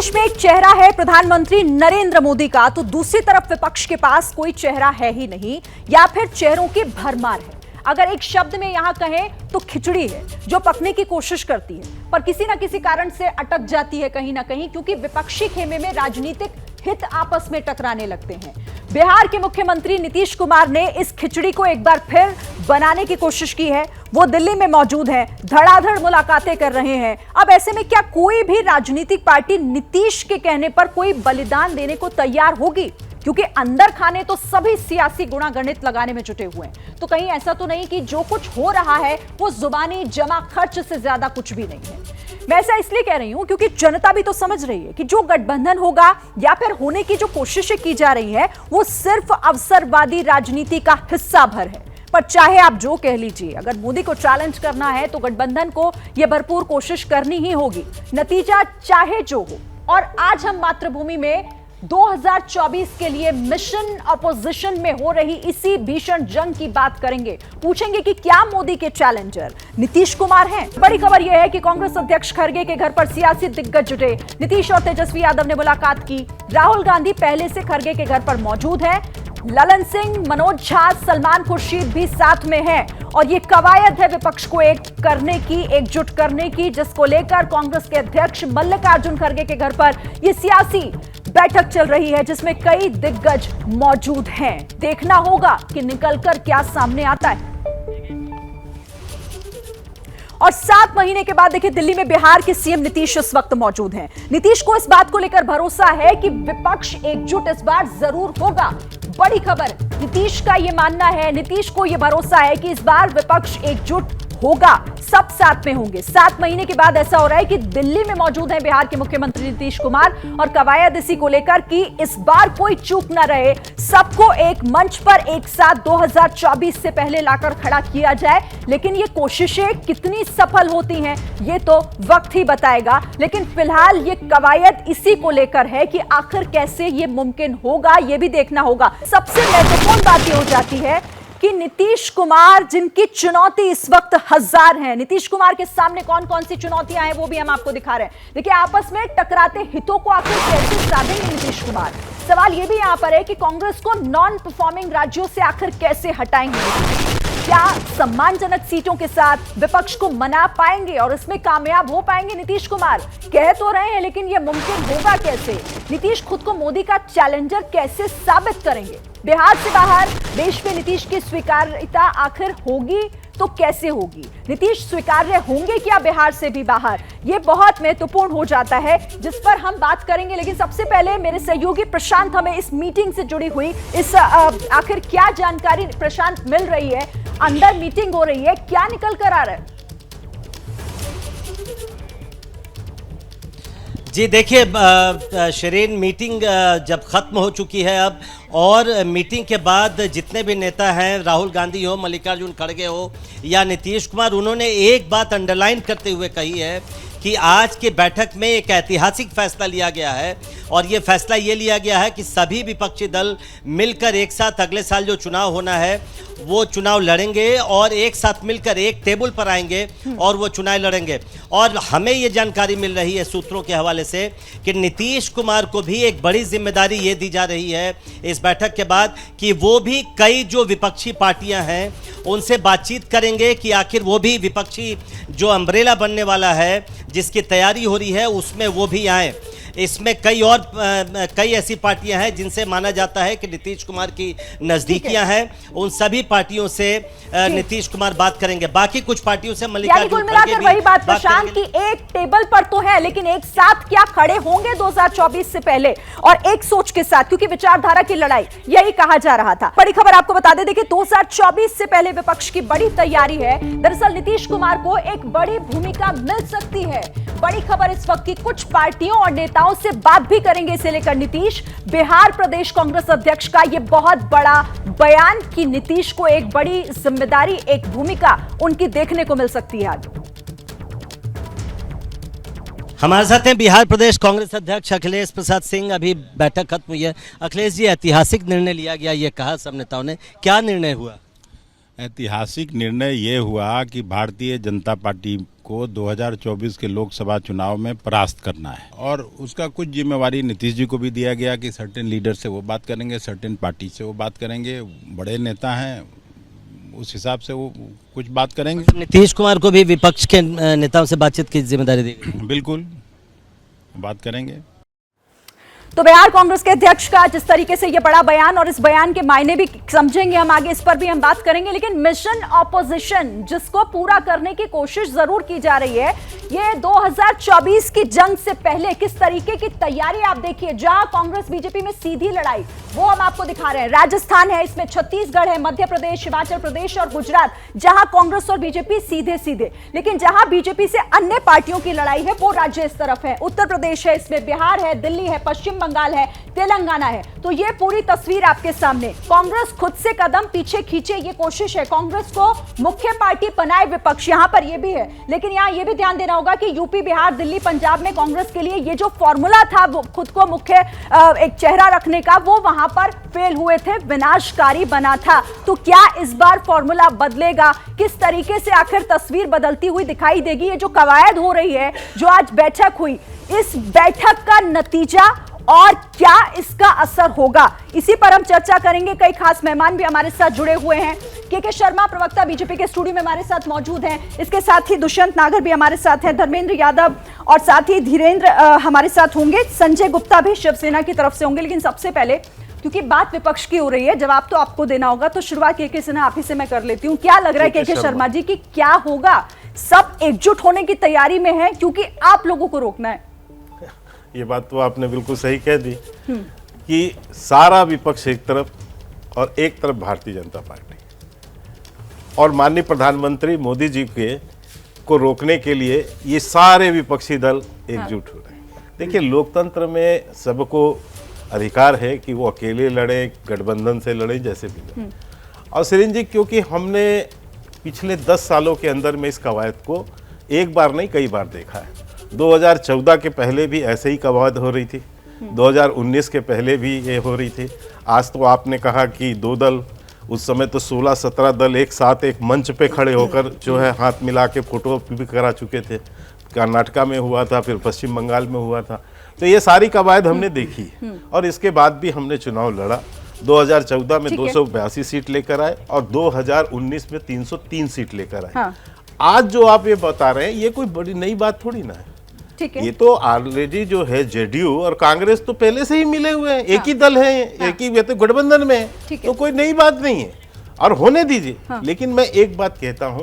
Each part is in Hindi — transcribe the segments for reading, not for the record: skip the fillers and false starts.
देश में एक चेहरा है प्रधानमंत्री नरेंद्र मोदी का, तो दूसरी तरफ विपक्ष के पास कोई चेहरा है ही नहीं, या फिर चेहरों की भरमार है। अगर एक शब्द में यहां कहें तो खिचड़ी है, जो पकने की कोशिश करती है पर किसी ना किसी कारण से अटक जाती है कहीं ना कहीं, क्योंकि विपक्षी खेमे में राजनीतिक हित आपस में टकराने लगते हैं। बिहार के मुख्यमंत्री नीतीश कुमार ने इस खिचड़ी को एक बार फिर बनाने की कोशिश की है। वो दिल्ली में मौजूद हैं, धड़ाधड़ मुलाकातें कर रहे हैं। अब ऐसे में क्या कोई भी राजनीतिक पार्टी नीतीश के कहने पर कोई बलिदान देने को तैयार होगी? क्योंकि अंदर खाने तो सभी सियासी गुणागणित लगाने में जुटे हुए हैं। तो कहीं ऐसा तो नहीं कि जो कुछ हो रहा है वो जुबानी जमा खर्च से ज्यादा कुछ भी नहीं है। मैं ऐसा इसलिए कह रही हूं क्योंकि जनता भी तो समझ रही है कि जो गठबंधन होगा या फिर होने की जो कोशिशें की जा रही है वो सिर्फ अवसरवादी राजनीति का हिस्सा भर है। पर चाहे आप जो कह लीजिए, अगर मोदी को चैलेंज करना है तो गठबंधन को यह भरपूर कोशिश करनी ही होगी, नतीजा चाहे जो हो। और आज हम मातृभूमि में 2024 के लिए मिशन अपोजिशन में हो रही इसी भीषण जंग की बात करेंगे। पूछेंगे कि क्या मोदी के चैलेंजर नीतीश कुमार हैं? बड़ी खबर यह है कि कांग्रेस अध्यक्ष खड़गे के घर पर सियासी दिग्गज जुटे। नीतीश और तेजस्वी यादव ने मुलाकात की। राहुल गांधी पहले से खड़गे के घर पर मौजूद है। ललन सिंह, मनोज झा, सलमान खुर्शीद भी साथ में हैं। और ये कवायद है विपक्ष को एकजुट करने की, जिसको लेकर कांग्रेस के अध्यक्ष मल्लिकार्जुन खड़गे के घर पर यह सियासी बैठक चल रही है, जिसमें कई दिग्गज मौजूद हैं। देखना होगा कि निकलकर क्या सामने आता है। और 7 महीने के बाद देखिए, दिल्ली में बिहार के सीएम नीतीश इस वक्त मौजूद हैं। नीतीश को इस बात को लेकर भरोसा है कि विपक्ष एकजुट इस बार जरूर होगा। बड़ी खबर, नीतीश का यह मानना है, नीतीश को यह भरोसा है कि इस बार विपक्ष एकजुट होगा, सब साथ में होंगे। 7 महीने के बाद ऐसा हो रहा है कि दिल्ली में मौजूद हैं बिहार के मुख्यमंत्री नीतीश कुमार, और कवायद इसी को लेकर कि इस बार कोई चूक न रहे, सबको एक मंच पर एक साथ 2024 से पहले लाकर खड़ा किया जाए। लेकिन ये कोशिशें कितनी सफल होती हैं ये तो वक्त ही बताएगा। लेकिन फिलहाल ये कवायद इसी को लेकर है कि आखिर कैसे ये मुमकिन होगा, ये भी देखना होगा। सबसे महत्वपूर्ण बात ये हो जाती है कि नीतीश कुमार, जिनकी चुनौती इस वक्त हजार है, नीतीश कुमार के सामने कौन कौन सी चुनौतियां हैं वो भी हम आपको दिखा रहे हैं। देखिए, आपस में टकराते हितों को आखिर कैसे साधेंगे नीतीश कुमार? सवाल ये भी यहां पर है कि कांग्रेस को नॉन परफॉर्मिंग राज्यों से आखिर कैसे हटाएंगे? क्या सम्मानजनक सीटों के साथ विपक्ष को मना पाएंगे और इसमें कामयाब हो पाएंगे नीतीश कुमार? कह तो रहे हैं, लेकिन यह मुमकिन होगा कैसे? नीतीश खुद को मोदी का चैलेंजर कैसे साबित करेंगे? बिहार से बाहर देश में नीतीश की स्वीकार्यता आखिर होगी तो कैसे होगी? नीतीश स्वीकार्य होंगे क्या बिहार से भी बाहर? यह बहुत महत्वपूर्ण हो जाता है, जिस पर हम बात करेंगे। लेकिन सबसे पहले मेरे सहयोगी प्रशांत हमें इस मीटिंग से जुड़ी हुई इस आखिर क्या जानकारी प्रशांत मिल रही है? अंदर मीटिंग हो रही है, क्या निकल कर आ रहा है? जी देखिए शरीन, मीटिंग जब खत्म हो चुकी है अब, और मीटिंग के बाद जितने भी नेता हैं, राहुल गांधी हो, मल्लिकार्जुन खड़गे हो या नीतीश कुमार, उन्होंने एक बात अंडरलाइन करते हुए कही है कि आज की बैठक में एक ऐतिहासिक फैसला लिया गया है। और ये फैसला ये लिया गया है कि सभी विपक्षी दल मिलकर एक साथ अगले साल जो चुनाव होना है वो चुनाव लड़ेंगे और एक साथ मिलकर एक टेबल पर आएंगे और वो चुनाव लड़ेंगे। और हमें ये जानकारी मिल रही है सूत्रों के हवाले से कि नीतीश कुमार को भी एक बड़ी जिम्मेदारी ये दी जा रही है इस बैठक के बाद कि वो भी कई जो विपक्षी पार्टियां हैं उनसे बातचीत करेंगे कि आखिर वो भी विपक्षी जो अम्ब्रेला बनने वाला है, जिसकी तैयारी हो रही है, उसमें वो भी आए। इसमें कई ऐसी पार्टियां हैं जिनसे माना जाता है कि नीतीश कुमार की नजदीकियां हैं। उन सभी पार्टियों से नीतीश कुमार बात करेंगे। बाकी कुछ पार्टियों से मल्लिकार्जुन खड़गे भी वही बात प्रशांत की, एक टेबल पर तो है, लेकिन एक साथ क्या खड़े होंगे 2024 से पहले और एक सोच के साथ? क्योंकि विचारधारा की लड़ाई यही कहा जा रहा था। बड़ी खबर आपको बता दें, देखिए 2024 से पहले विपक्ष की बड़ी तैयारी है। दरअसल नीतीश कुमार को एक बड़ी भूमिका मिल सकती है। बड़ी खबर इस वक्त की, कुछ पार्टियों और नेताओं से बात भी करेंगे इसे लेकर नीतीश। बिहार प्रदेश कांग्रेस अध्यक्ष का यह बहुत बड़ा बयान कि नीतीश को एक बड़ी जिम्मेदारी, एक भूमिका उनकी देखने को मिल सकती है आज। हमारे साथ हैं बिहार प्रदेश कांग्रेस अध्यक्ष अखिलेश प्रसाद सिंह। अभी बैठक खत्म हुई है। अखिलेश जी, ऐतिहासिक निर्णय लिया गया, ये कहा सब नेताओं ने, क्या निर्णय हुआ? ऐतिहासिक निर्णय ये हुआ कि भारतीय जनता पार्टी को 2024 के लोकसभा चुनाव में परास्त करना है और उसका कुछ जिम्मेवारी नीतीश जी को भी दिया गया कि सर्टेन लीडर से वो बात करेंगे, सर्टेन पार्टी से वो बात करेंगे, बड़े नेता हैं उस हिसाब से वो कुछ बात करेंगे। नीतीश कुमार को भी विपक्ष के नेताओं से बातचीत की जिम्मेदारी दी गई। बिल्कुल बात करेंगे। तो बिहार कांग्रेस के अध्यक्ष का जिस तरीके से ये बड़ा बयान और इस बयान के मायने भी समझेंगे हम आगे, इस पर भी हम बात करेंगे। लेकिन मिशन ऑपोजिशन जिसको पूरा करने की कोशिश जरूर की जा रही है, ये 2024 की जंग से पहले किस तरीके की तैयारी आप देखिए। जहां कांग्रेस बीजेपी में सीधी लड़ाई वो हम आपको दिखा रहे हैं, राजस्थान है, इसमें छत्तीसगढ़ है, मध्य प्रदेश, हिमाचल प्रदेश और गुजरात, जहां कांग्रेस और बीजेपी सीधे सीधे। लेकिन जहां बीजेपी से अन्य पार्टियों की लड़ाई है वो राज्य इस तरफ है, उत्तर प्रदेश है, इसमें बिहार है, दिल्ली है, पश्चिम बंगाल है, तेलंगाना है। तो ये पूरी तस्वीर आपके सामने। कांग्रेस खुद से कदम पीछे खींचे ये कोशिश है, कांग्रेस को मुख्य पार्टी बनाए विपक्ष, यहां पर ये भी है। लेकिन यहां ये भी ध्यान देना होगा कि यूपी, बिहार, दिल्ली, पंजाब में कांग्रेस के लिए ये जो फॉर्मूला था वो खुद को मुख्य एक चेहरा रखने का, वो वहां पर फेल हुए थे, विनाशकारी बना था। तो क्या इस बार फॉर्मूला बदलेगा? किस तरीके से आखिर तस्वीर बदलती हुई दिखाई देगी? ये जो कवायद हो रही है, जो आज बैठक हुई, इस बैठक का नतीजा और क्या इसका असर होगा, इसी पर हम चर्चा करेंगे। कई खास मेहमान भी हमारे साथ जुड़े हुए हैं। के शर्मा प्रवक्ता बीजेपी के स्टूडियो में हमारे साथ मौजूद हैं। इसके साथ ही दुष्यंत नागर भी हमारे साथ हैं, धर्मेंद्र यादव और साथ ही धीरेन्द्र हमारे साथ होंगे, संजय गुप्ता भी शिवसेना की तरफ से होंगे। लेकिन सबसे पहले, क्योंकि बात विपक्ष की हो रही है, जवाब तो आपको देना होगा, तो शुरुआत के सिन्हा आप ही से मैं कर लेती हूँ। क्या लग रहा है के शर्मा जी की क्या होगा? सब एकजुट होने की तैयारी में है क्योंकि आप लोगों को रोकना है। ये बात तो आपने बिल्कुल सही कह दी कि सारा विपक्ष एक तरफ और एक तरफ भारतीय जनता पार्टी, और माननीय प्रधानमंत्री मोदी जी के को रोकने के लिए ये सारे विपक्षी दल एकजुट हो रहे हैं। देखिए, लोकतंत्र में सबको अधिकार है कि वो अकेले लड़े, गठबंधन से लड़े, जैसे भी लड़े। और सिरिन जी, क्योंकि हमने पिछले 10 सालों के अंदर में इस कवायद को एक बार नहीं कई बार देखा है। 2014 के पहले भी ऐसे ही कवायद हो रही थी, 2019 के पहले भी ये हो रही थी। आज तो आपने कहा कि 2 दल, उस समय तो 16-17 दल एक साथ एक मंच पे खड़े होकर जो है हाथ मिला के फोटो भी करा चुके थे। कर्नाटका में हुआ था, फिर पश्चिम बंगाल में हुआ था। तो ये सारी कवायद हमने देखी और इसके बाद भी हमने चुनाव लड़ा। 2014 में 282 सीट लेकर आए और 2019 में 303 सीट लेकर आए। हाँ। आज जो आप ये बता रहे हैं, ये कोई बड़ी नई बात थोड़ी ना है। ठीक है। ये तो ऑलरेडी जो है जेडीयू और कांग्रेस तो पहले से ही मिले हुए हैं, एक ही दल है, एक ही गठबंधन में है, तो कोई नई बात नहीं है और होने दीजिए। लेकिन मैं एक बात कहता हूं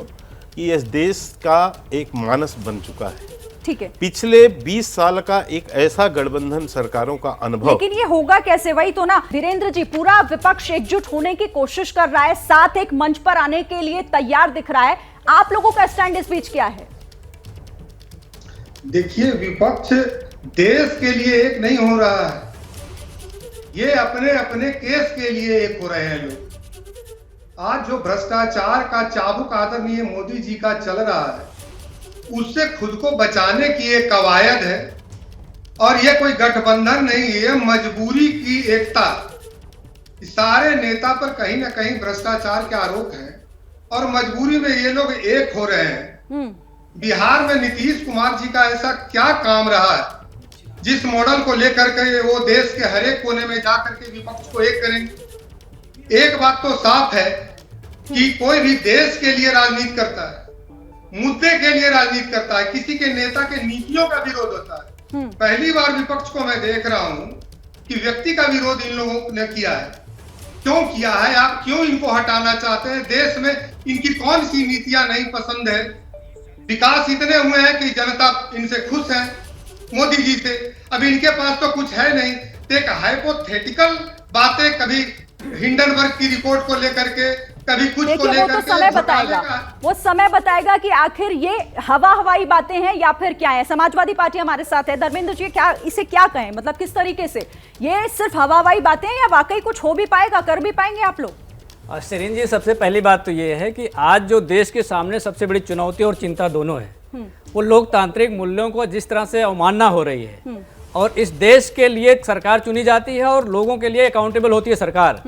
कि इस देश का एक मानस बन चुका है। ठीक है। पिछले 20 साल का एक ऐसा गठबंधन सरकारों का अनुभव, लेकिन ये होगा कैसे? वही तो ना धीरेन्द्र जी, पूरा विपक्ष एकजुट होने की कोशिश कर रहा है, साथ एक मंच पर आने के लिए तैयार दिख रहा है। आप लोगों का स्टैंड इस बीच क्या है? देखिए, विपक्ष देश के लिए एक नहीं हो रहा है, ये अपने अपने केस के लिए एक हो रहे हैं लोग। आज जो भ्रष्टाचार का चाबुक आदरणीय मोदी जी का चल रहा है, उससे खुद को बचाने की एक कवायद है और ये कोई गठबंधन नहीं है, मजबूरी की एकता। सारे नेता पर कहीं ना कहीं भ्रष्टाचार के आरोप हैं और मजबूरी में ये लोग एक हो रहे हैं। बिहार में नीतीश कुमार जी का ऐसा क्या काम रहा है जिस मॉडल को लेकर के वो देश के हर एक कोने में जाकर के विपक्ष को एक करेंगे? एक बात तो साफ है कि कोई भी देश के लिए राजनीति करता है, मुद्दे के लिए राजनीति करता है, किसी के नेता के नीतियों का विरोध होता है। पहली बार विपक्ष को मैं देख रहा हूं कि व्यक्ति का विरोध इन लोगों ने किया है। क्यों किया है? आप क्यों इनको हटाना चाहते हैं? देश में इनकी कौन सी नीतियां नहीं पसंद है? विकास इतने हुए हैं कि जनता इनसे खुश है मोदी जी से। अब इनके पास तो कुछ है नहीं। तो एक हाइपोथेटिकल बातें, कभी हिंडनबर्ग की रिपोर्ट को लेकर के, कभी कुछ को लेकर के, वो समय बताएगा कि आखिर ये हवाई बातें हैं या फिर क्या है। समाजवादी पार्टी हमारे साथ है, धर्मेंद्र जी, क्या इसे क्या कहें? मतलब किस तरीके से ये सिर्फ हवाई बातें हैं या वाकई कुछ हो भी पाएगा, कर भी पाएंगे आप लोग? शरीन जी, सबसे पहली बात तो ये है कि आज जो देश के सामने सबसे बड़ी चुनौती और चिंता दोनों है, वो लोकतांत्रिक मूल्यों को जिस तरह से अवमानना हो रही है और इस देश के लिए सरकार चुनी जाती है और लोगों के लिए अकाउंटेबल होती है सरकार,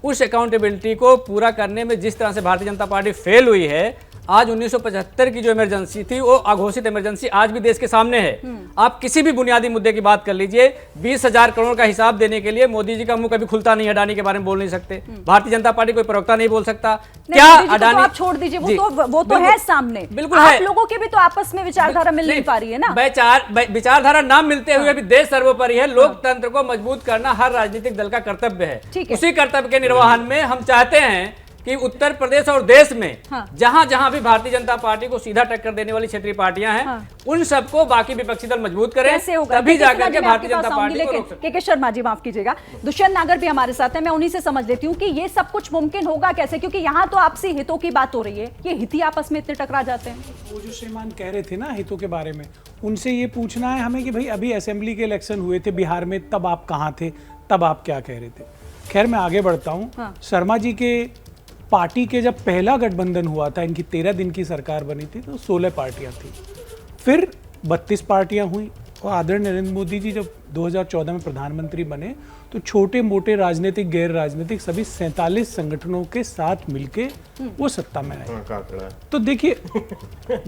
उस अकाउंटेबिलिटी को पूरा करने में जिस तरह से भारतीय जनता पार्टी फेल हुई है, आज 1975 की जो इमरजेंसी थी वो अघोषित इमरजेंसी आज भी देश के सामने है। आप किसी भी बुनियादी मुद्दे की बात कर लीजिए, 20,000 करोड़ का हिसाब देने के लिए मोदी जी का मुंह कभी खुलता नहीं, अडानी के बारे में बोल नहीं सकते, भारतीय जनता पार्टी कोई प्रवक्ता नहीं बोल सकता। क्या अडानी, आप छोड़ दीजिए, वो तो है सामने, बिल्कुल आप है। लोगों के भी तो आपस में विचारधारा मिल नहीं पा रही है ना। विचारधारा ना मिलते हुए भी देश सर्वोपरि है, लोकतंत्र को मजबूत करना हर राजनीतिक दल का कर्तव्य है। उसी कर्तव्य के निर्वहन में हम चाहते हैं कि उत्तर प्रदेश और देश में जहां जहां भी भारतीय जनता पार्टी को सीधा टक्कर देने वाली क्षेत्रीय पार्टियां हैं, उन सबको बाकी विपक्षी दल मजबूत करें, तभी जाकर के भारतीय जनता पार्टी को रोक सकते हैं। के शर्मा जी माफ कीजिएगा, दुष्यंत नागर भी हमारे साथ है, मैं उन्हीं से समझ लेती हूँ कि ये सब कुछ मुमकिन होगा कैसे, क्योंकि यहाँ तो आपसी हितों की बात हो रही है, ये हित ही आपस में इतने टकरा जाते हैं। वो जो श्रीमान कह रहे थे ना हितों के बारे में, उनसे ये पूछना है हमें कि भाई अभी असेंबली के इलेक्शन हुए थे बिहार में, तब आप कहाँ थे, तब आप क्या कह रहे थे। खैर मैं आगे बढ़ता हूँ। शर्मा जी के पार्टी के जब पहला गठबंधन हुआ था, इनकी 13 दिन की सरकार बनी थी, तो 16 पार्टियां थी, फिर 32 पार्टियां हुई, और आदरणीय नरेंद्र मोदी जी जब 2014 में प्रधानमंत्री बने तो छोटे मोटे राजनीतिक गैर राजनीतिक सभी 47 संगठनों के साथ मिलके वो सत्ता में आए। तो देखिए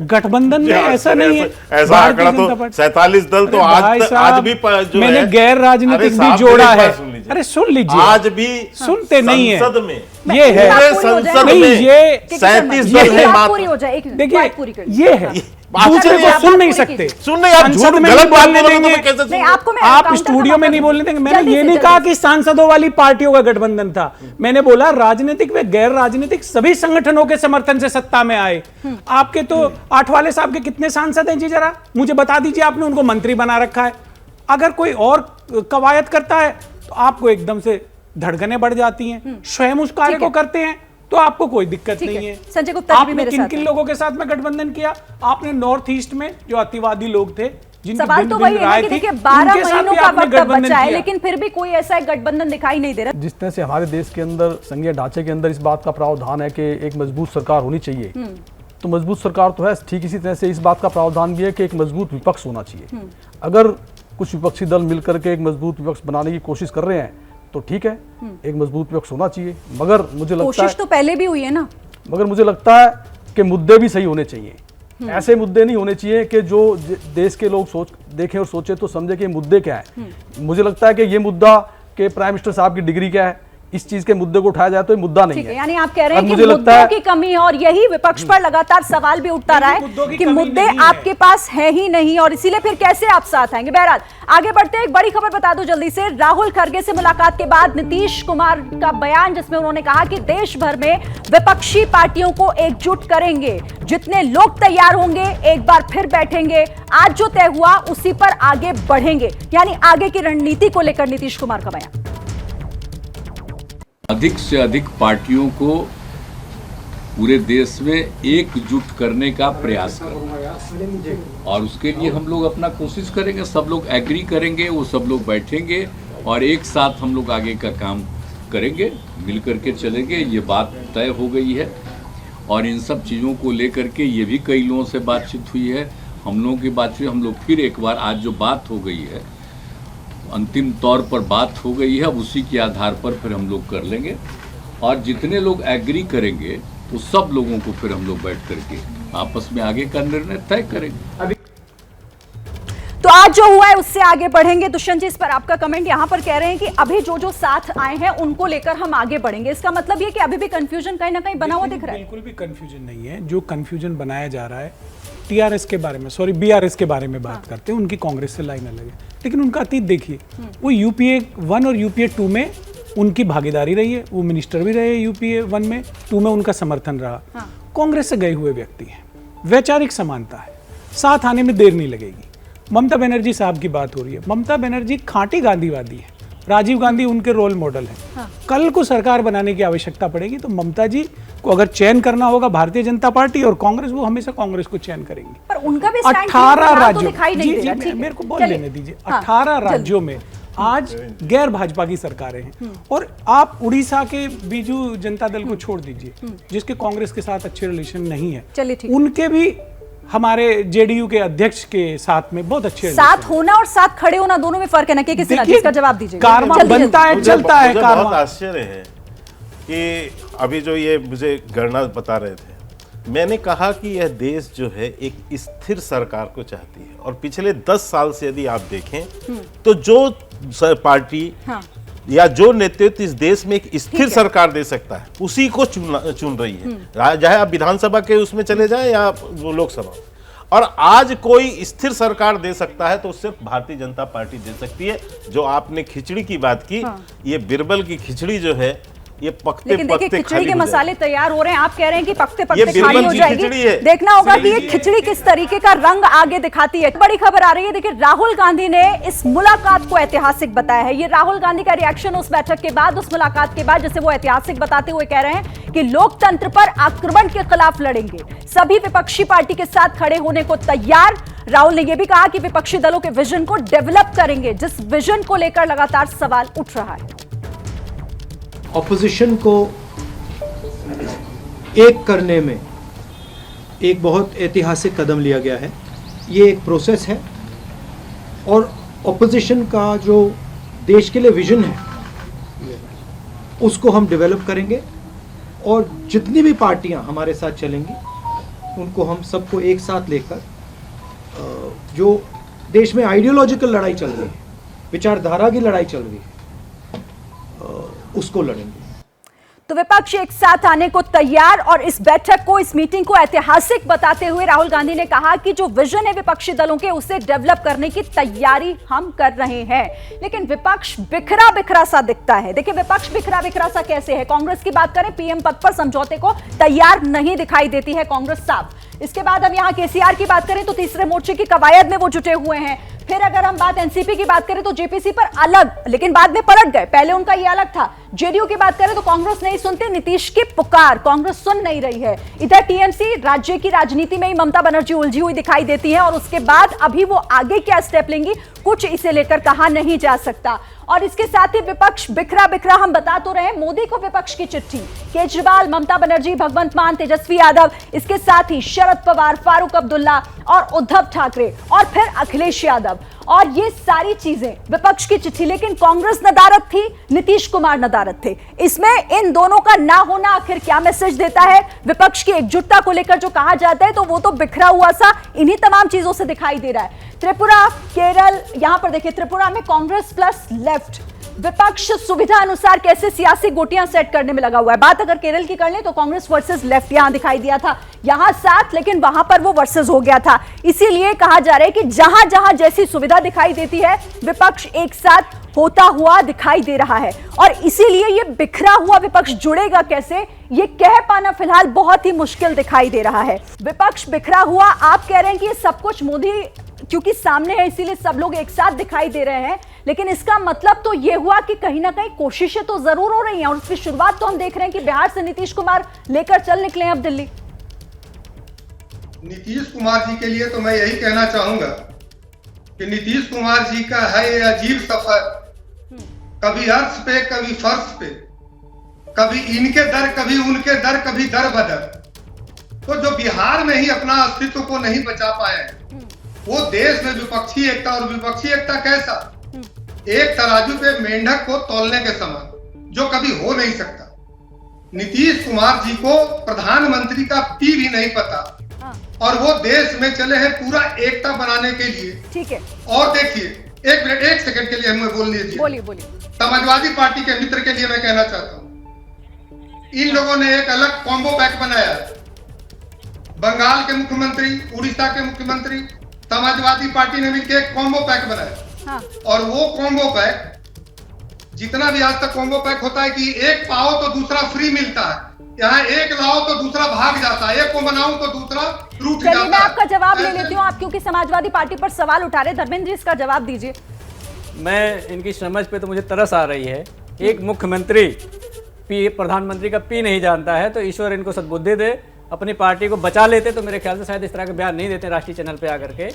गठबंधन में ऐसा नहीं है, ऐसा आंकड़ा तो 47 दल तो आज भी जो मैंने है, गैर राजनीतिक भी जोड़ा है। अरे सुन लीजिए, आज भी सुनते नहीं है, संसद में ये है संसद नहीं, में ये 37 दल है पूरी हो जाए, देखिए ये है, बात दूसरे को आप सुन नहीं सकते, सुनने यार, संसद में गलत नहीं बात बोलने बोलोगे तो देंगे, मैं कैसे नहीं, आपको मैं आप काउंटर स्टूडियो में नहीं बोलने देंगे। मैंने ये नहीं कहा कि सांसदों वाली पार्टियों का गठबंधन था, मैंने बोला राजनीतिक व गैर राजनीतिक सभी संगठनों के समर्थन से सत्ता में आए। आपके तो आठवाले साहब के कितने सांसद हैं जी, जरा मुझे बता दीजिए, आपने उनको मंत्री बना रखा है। अगर कोई और कवायद करता है तो आपको एकदम से धड़कनें बढ़ जाती हैं, स्वयं उस कार्य को करते हैं तो आपको कोई दिक्कत नहीं है। संजय गुप्ता जी भी आपने मेरे किन साथ किन हैं। लोगों के साथ में गठबंधन किया? आपने नॉर्थ ईस्ट में जो अतिवादी लोग थे, जिनकी सवाल तो भिन्न वही भिन्न है ना राय कि थी, देखिए 12 उनके साथ महीनों भी का आपने वक्त अब गठबंधन बचा है, किया। लेकिन फिर भी कोई ऐसा गठबंधन दिखाई नहीं दे रहा। जिस तरह से हमारे देश के अंदर संघीय ढांचे के अंदर इस बात का प्रावधान है कि एक मजबूत सरकार होनी चाहिए, तो मजबूत सरकार तो है, ठीक इसी तरह से इस बात का प्रावधान भी है कि एक मजबूत विपक्ष होना चाहिए। अगर कुछ विपक्षी दल मिलकर के एक मजबूत विपक्ष बनाने की कोशिश कर रहे हैं तो ठीक है, एक मजबूत विपक्ष होना चाहिए, मगर मुझे लगता है कोशिश तो पहले भी हुई है ना, मगर मुझे लगता है कि मुद्दे भी सही होने चाहिए। ऐसे मुद्दे नहीं होने चाहिए कि जो देश के लोग सोच देखें और सोचे तो समझे कि ये मुद्दे क्या है। मुझे लगता है कि ये मुद्दा कि प्राइम मिनिस्टर साहब की डिग्री क्या है, इस चीज के मुद्दे को उठाया जाए तो ये मुद्दा नहीं ठीक है। है। यानी आप कह रहे हैं और कि मुझे लगता मुद्दों है की कमी है, और यही विपक्ष पर लगातार सवाल भी उठता रहा मुद्दों की है कि कमी मुद्दे नहीं है। आपके पास है ही नहीं, और इसीलिए फिर कैसे आप साथ आएंगे। बहरहाल आगे बढ़ते हैं, एक बड़ी खबर बता दूं जल्दी से। राहुल खड़गे से मुलाकात के बाद नीतीश कुमार का बयान, जिसमें उन्होंने कहा कि देश भर में विपक्षी पार्टियों को एकजुट करेंगे, जितने लोग तैयार होंगे एक बार फिर बैठेंगे, आज जो तय हुआ उसी पर आगे बढ़ेंगे। यानी आगे की रणनीति को लेकर नीतीश कुमार का बयान। अधिक से अधिक पार्टियों को पूरे देश में एकजुट करने का प्रयास करें, और उसके लिए हम लोग अपना कोशिश करेंगे, सब लोग एग्री करेंगे, वो सब लोग बैठेंगे और एक साथ हम लोग आगे का काम करेंगे, मिल करके चलेंगे। ये बात तय हो गई है, और इन सब चीज़ों को लेकर के ये भी कई लोगों से बातचीत हुई है, हम लोगों की बातचीत, हम लोग फिर एक बार आज जो बात हो गई है, अंतिम तौर पर बात हो गई है, अब उसी के आधार पर फिर हम लोग कर लेंगे, और जितने लोग एग्री करेंगे तो सब लोगों को फिर हम लोग बैठ करके आपस में आगे का निर्णय तय करेंगे। तो आज जो हुआ है उससे आगे बढ़ेंगे। दुष्यंत जी, इस पर आपका कमेंट। यहाँ पर कह रहे हैं कि अभी जो जो साथ आए हैं उनको लेकर हम आगे बढ़ेंगे। इसका मतलब ये कि अभी भी कंफ्यूजन कहीं ना कहीं बना हुआ दिख रहा है। बिल्कुल भी कंफ्यूजन नहीं है। जो कंफ्यूजन बनाया जा रहा है टीआरएस के बारे में, सॉरी बीआरएस के बारे में बात करते हैं, उनकी कांग्रेस से लाइन अलग है, लेकिन उनका अतीत देखिए। वो यूपीए 1 और यूपीए 2 में उनकी भागीदारी रही है, वो मिनिस्टर भी रहे यूपीए 1 में, 2 में उनका समर्थन रहा। कांग्रेस से गए हुए व्यक्ति हैं, वैचारिक समानता है, साथ आने में देर नहीं लगेगी। ममता बनर्जी साहब की बात हो रही है, ममता बनर्जी खांटी गांधीवादी है, राजीव गांधी उनके रोल मॉडल है। कल को सरकार बनाने की आवश्यकता पड़ेगी तो ममता जी को अगर चयन करना होगा भारतीय जनता पार्टी और कांग्रेस, वो हमेशा कांग्रेस को चयन करेंगे। पर उनका भी स्टैंड 18 तो राज्यों, दिखाई नहीं दे रहा। ठीक है, मेरे को बोल चलिए। लेने दीजिए। हाँ, 18 राज्यों में आज गैर भाजपा की सरकारें हैं, और आप उड़ीसा के बीजू जनता दल को छोड़ दीजिए, जिसके कांग्रेस के साथ अच्छे रिलेशन नहीं है, चलिए ठीक। उनके भी हमारे जेडीयू के अध्यक्ष के साथ में बहुत अच्छे साथ होना और साथ खड़े होना दोनों में फर्क है ना, कि किसी देखिए, इसका जवाब दीजिए। कारवां जल्दी, बनता है, जल्दी। चलता है मुझे कारवां। बहुत आश्चर्य है कि अभी जो ये मुझे गणना बता रहे थे, मैंने कहा कि यह देश जो है एक स्थिर सरकार को चाहती है, और पिछले 10 साल से यदि आप देखें तो जो पार्टी या जो नेतृत्व इस देश में एक स्थिर सरकार दे सकता है उसी को चुन रही है, चाहे आप विधानसभा के उसमें चले जाएं या लोकसभा। और आज कोई स्थिर सरकार दे सकता है तो सिर्फ भारतीय जनता पार्टी दे सकती है। जो आपने खिचड़ी की बात की, ये बिरबल की खिचड़ी जो है ये पकते लेकिन देखिए पकते खिचड़ी के खाली हो मसाले तैयार हो रहे हैं, आप कह रहे हैं कि पकते ये पकते बिरबल खाली हो की जाएगी। खिचड़ी है। देखना होगा कि ये खिचड़ी किस तरीके का रंग आगे दिखाती है। बड़ी खबर आ रही है, देखिए राहुल गांधी ने इस मुलाकात को ऐतिहासिक बताया है। ये राहुल गांधी का रिएक्शन उस बैठक के बाद, उस मुलाकात के बाद, जिसे वो ऐतिहासिक बताते हुए कह रहे हैं कि लोकतंत्र पर आक्रमण के खिलाफ लड़ेंगे, सभी विपक्षी पार्टी के साथ खड़े होने को तैयार। राहुल ने यह भी कहा कि विपक्षी दलों के विजन को डेवलप करेंगे, जिस विजन को लेकर लगातार सवाल उठ रहा है। ऑपोजिशन को एक करने में एक बहुत ऐतिहासिक कदम लिया गया है। ये एक प्रोसेस है और ऑपोजिशन का जो देश के लिए विजन है उसको हम डेवलप करेंगे, और जितनी भी पार्टियां हमारे साथ चलेंगी उनको हम सबको एक साथ लेकर जो देश में आइडियोलॉजिकल लड़ाई चल रही है, विचारधारा की लड़ाई चल रही है, उसको लड़ेंगे। तो विपक्ष एक साथ आने को तैयार, और इस बैठक को, इस मीटिंग को ऐतिहासिक बताते हुए राहुल गांधी ने कहा कि जो विजन है विपक्षी दलों के उसे डेवलप करने की तैयारी हम कर रहे हैं। लेकिन विपक्ष बिखरा बिखरा सा दिखता है। देखिए विपक्ष बिखरा बिखरा सा कैसे है? कांग्रेस की बात करें, पीएम पद पर समझौते को तैयार नहीं दिखाई देती है कांग्रेस साफ। इसके बाद हम यहां केसीआर की बात करें तो तीसरे मोर्चे की कवायद में वो जुटे हुए हैं। फिर अगर हम बात एनसीपी की बात करें तो जेपीसी पर अलग, लेकिन बाद में पलट गए, पहले उनका ये अलग था। जेडीयू की बात करें तो कांग्रेस नहीं सुनते नीतीश की पुकार, कांग्रेस सुन नहीं रही है। इधर टीएमसी राज्य की राजनीति में ही ममता बनर्जी उलझी हुई दिखाई देती है, और उसके बाद अभी वो आगे क्या स्टेप लेंगी कुछ इसे लेकर कहा नहीं जा सकता। और इसके साथ ही विपक्ष बिखरा बिखरा, हम बता तो रहे, मोदी को विपक्ष की चिट्ठी, केजरीवाल, ममता बनर्जी, भगवंत मान, तेजस्वी यादव, इसके साथ ही शरद पवार, फारूक अब्दुल्ला और उद्धव ठाकरे और फिर अखिलेश यादव, और ये सारी चीजें विपक्ष की चिट्ठी। लेकिन कांग्रेस नदारद थी, नीतीश कुमार नदारद थे। इसमें इन दोनों का ना होना आखिर क्या मैसेज देता है? विपक्ष की एकजुटता को लेकर जो कहा जाता है तो वो तो बिखरा हुआ सा इन्हीं तमाम चीजों से दिखाई दे रहा है। त्रिपुरा, केरल, यहां पर देखिए त्रिपुरा में कांग्रेस प्लस लेफ्ट, विपक्ष सुविधा अनुसार कैसे सियासी गोटियां सेट करने में लगा हुआ है। बात अगर केरल की कर लें तो कांग्रेस वर्सेस लेफ्ट यहां दिखाई दिया था, यहां साथ, लेकिन वहां पर वो वर्सेस हो गया था। इसीलिए कहा जा रहा है कि जहां जहां जैसी सुविधा दिखाई देती है विपक्ष एक साथ होता हुआ दिखाई दे रहा है, और इसीलिए ये बिखरा हुआ विपक्ष जुड़ेगा कैसे, ये कह पाना फिलहाल बहुत ही मुश्किल दिखाई दे रहा है। विपक्ष बिखरा हुआ, आप कह रहे हैं कि ये सब कुछ मोदी क्योंकि सामने है इसीलिए सब लोग एक साथ दिखाई दे रहे हैं, लेकिन इसका मतलब तो ये हुआ कि कहीं ना कहीं कोशिशें तो जरूर हो रही हैं, और उसकी शुरुआत तो हम देख रहे हैं कि बिहार से नीतीश कुमार लेकर चल निकले हैं अब दिल्ली। नीतीश कुमार जी के लिए तो मैं यही कहना चाहूंगा कि नीतीश कुमार जी का है ये अजीब सफर, कभी अर्श पे, कभी फर्श पे, कभी इनके दर, कभी उनके दर, कभी दर बदर। तो जो बिहार में ही अपना अस्तित्व को नहीं बचा पाए, वो देश में विपक्षी एकता, और विपक्षी एकता कैसा, एक तराजू पे मेंढक को तौलने के समान, जो कभी हो नहीं सकता। नीतीश कुमार जी को प्रधानमंत्री का पी भी नहीं पता, और वो देश में चले हैं पूरा एकता बनाने के लिए। ठीक है, और देखिए, एक मिनट, एक सेकंड के लिए हमें बोल लीजिए। बोलिए बोलिए। समाजवादी पार्टी के मित्र के लिए मैं कहना चाहता हूं, इन लोगों ने एक अलग कॉम्बो पैक बनाया। बंगाल के मुख्यमंत्री, उड़ीसा के मुख्यमंत्री, समाजवादी पार्टी ने मिलकर एक कॉम्बो पैक बनाया। हाँ। और वो कॉम्बो पैक, जितना भी आज तक कॉम्बो पैक होता है कि एक पाओ तो दूसरा फ्री मिलता है, यहाँ एक लाओ तो दूसरा भाग जाता है, एक को बनाऊं तो दूसरा रूठ जाता है। मैं आपका जवाब ले लेती हूँ, आप क्योंकि समाजवादी पार्टी पर सवाल उठा रहे, धर्मेंद्र जी इसका जवाब दीजिए। मैं इनकी समझ पे तो मुझे तरस आ रही है। एक मुख्यमंत्री प्रधानमंत्री का पी नहीं जानता है, तो ईश्वर इनको सद्बुद्धि दे, अपनी पार्टी को बचा लेते तो मेरे ख्याल से शायद इस तरह के बयान नहीं देते राष्ट्रीय चैनल पे आकर के।